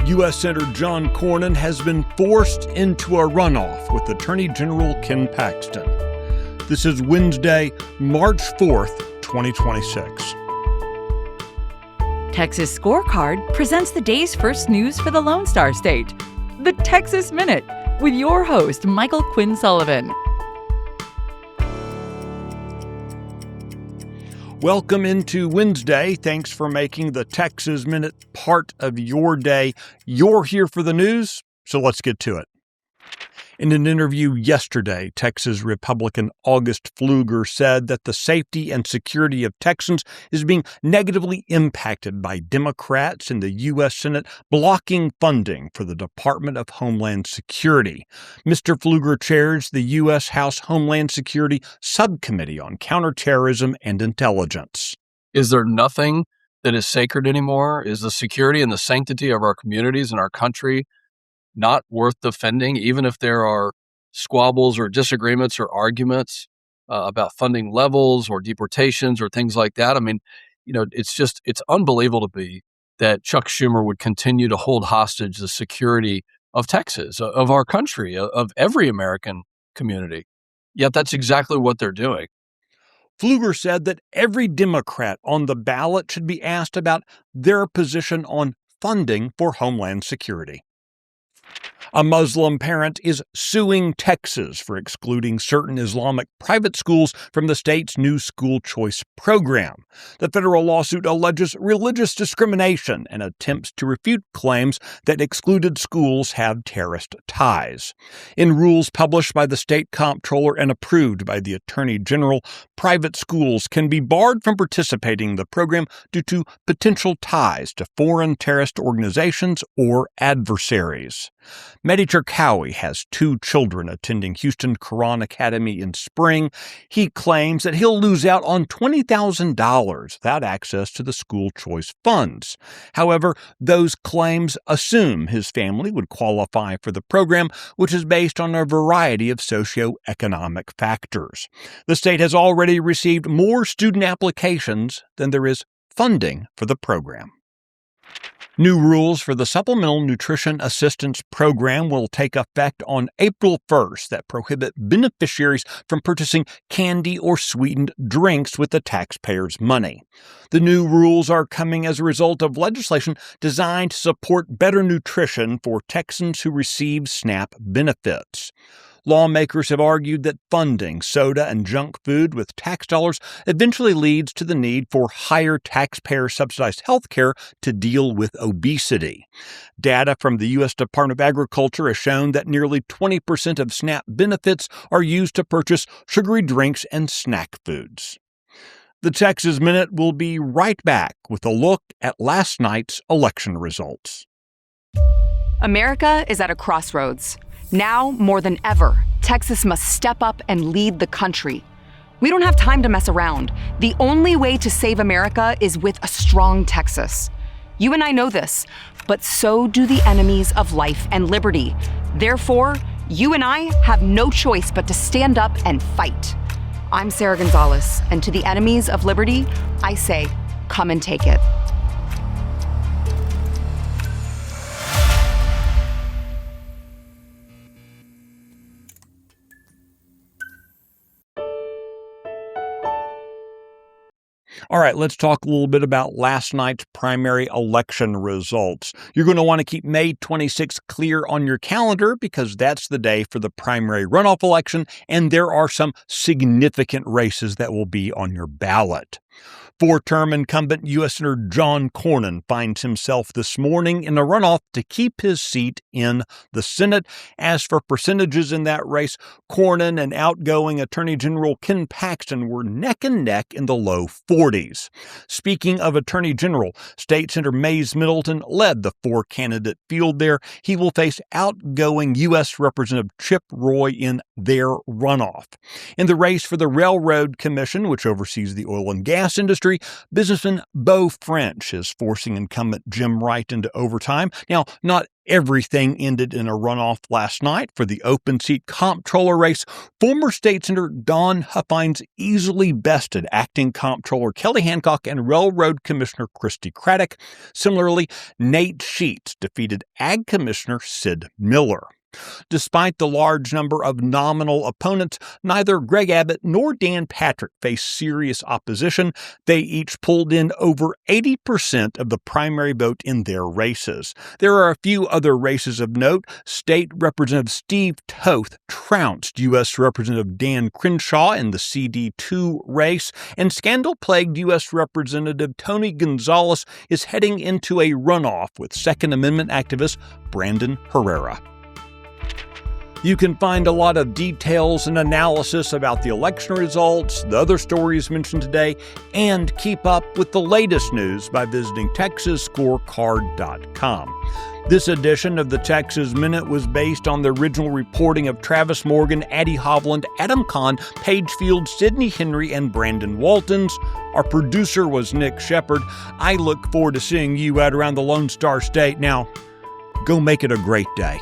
U.S. Senator John Cornyn has been forced into a runoff with Attorney General Ken Paxton. This is Wednesday, March 4th, 2026. Texas Scorecard presents the day's first news for the Lone Star State. The Texas Minute, with your host, Michael Quinn Sullivan. Welcome into Wednesday. Thanks for making the Texas Minute part of your day. You're here for the news, so let's get to it. In an interview yesterday, Texas Republican August Pfluger said that the safety and security of Texans is being negatively impacted by Democrats in the U.S. Senate blocking funding for the Department of Homeland Security. Mr. Pfluger chairs the U.S. House Homeland Security Subcommittee on Counterterrorism and Intelligence. Is there nothing that is sacred anymore? Is the security and the sanctity of our communities and our country not worth defending, even if there are squabbles or disagreements or arguments about funding levels or deportations or things like that? I mean, it's unbelievable to me that Chuck Schumer would continue to hold hostage the security of Texas, of our country, of every American community. Yet that's exactly what they're doing. Pfluger said that every Democrat on the ballot should be asked about their position on funding for Homeland Security. A Muslim parent is suing Texas for excluding certain Islamic private schools from the state's new school choice program. The federal lawsuit alleges religious discrimination and attempts to refute claims that excluded schools have terrorist ties. In rules published by the state comptroller and approved by the Attorney General, private schools can be barred from participating in the program due to potential ties to foreign terrorist organizations or adversaries. Mehdi Cherkaoui has 2 children attending Houston Quran Academy in spring. He claims that he'll lose out on $20,000 without access to the school choice funds. However, those claims assume his family would qualify for the program, which is based on a variety of socioeconomic factors. The state has already received more student applications than there is funding for the program. New rules for the Supplemental Nutrition Assistance Program will take effect on April 1st that prohibit beneficiaries from purchasing candy or sweetened drinks with the taxpayers' money. The new rules are coming as a result of legislation designed to support better nutrition for Texans who receive SNAP benefits. Lawmakers have argued that funding soda and junk food with tax dollars eventually leads to the need for higher taxpayer-subsidized health care to deal with obesity. Data from the U.S. Department of Agriculture has shown that nearly 20% of SNAP benefits are used to purchase sugary drinks and snack foods. The Texas Minute will be right back with a look at last night's election results. America is at a crossroads. Now, more than ever, Texas must step up and lead the country. We don't have time to mess around. The only way to save America is with a strong Texas. You and I know this, but so do the enemies of life and liberty. Therefore, you and I have no choice but to stand up and fight. I'm Sarah Gonzalez, and to the enemies of liberty, I say, come and take it. All right, let's talk a little bit about last night's primary election results. You're going to want to keep May 26th clear on your calendar because that's the day for the primary runoff election, and there are some significant races that will be on your ballot. 4-term incumbent U.S. Senator John Cornyn finds himself this morning in a runoff to keep his seat in the Senate. As for percentages in that race, Cornyn and outgoing Attorney General Ken Paxton were neck and neck in the low 40s. Speaking of Attorney General, State Senator Middleton led the 4-candidate field there. He will face outgoing U.S. Representative Chip Roy in their runoff. In the race for the Railroad Commission, which oversees the oil and gas industry, history, businessman Beau French is forcing incumbent Jim Wright into overtime. Now, not everything ended in a runoff last night. For the open seat comptroller race, former state senator Don Huffines easily bested acting comptroller Kelly Hancock and Railroad Commissioner Christy Craddock. Similarly, Nate Sheets defeated Ag Commissioner Sid Miller. Despite the large number of nominal opponents, neither Greg Abbott nor Dan Patrick faced serious opposition. They each pulled in over 80% of the primary vote in their races. There are a few other races of note. State Representative Steve Toth trounced U.S. Representative Dan Crenshaw in the CD2 race, and scandal-plagued U.S. Representative Tony Gonzalez is heading into a runoff with Second Amendment activist Brandon Herrera. You can find a lot of details and analysis about the election results, the other stories mentioned today, and keep up with the latest news by visiting TexasScorecard.com. This edition of the Texas Minute was based on the original reporting of Travis Morgan, Addie Hovland, Adam Kahn, Paige Field, Sidney Henry, and Brandon Waltons. Our producer was Nick Shepard. I look forward to seeing you out around the Lone Star State. Now, go make it a great day.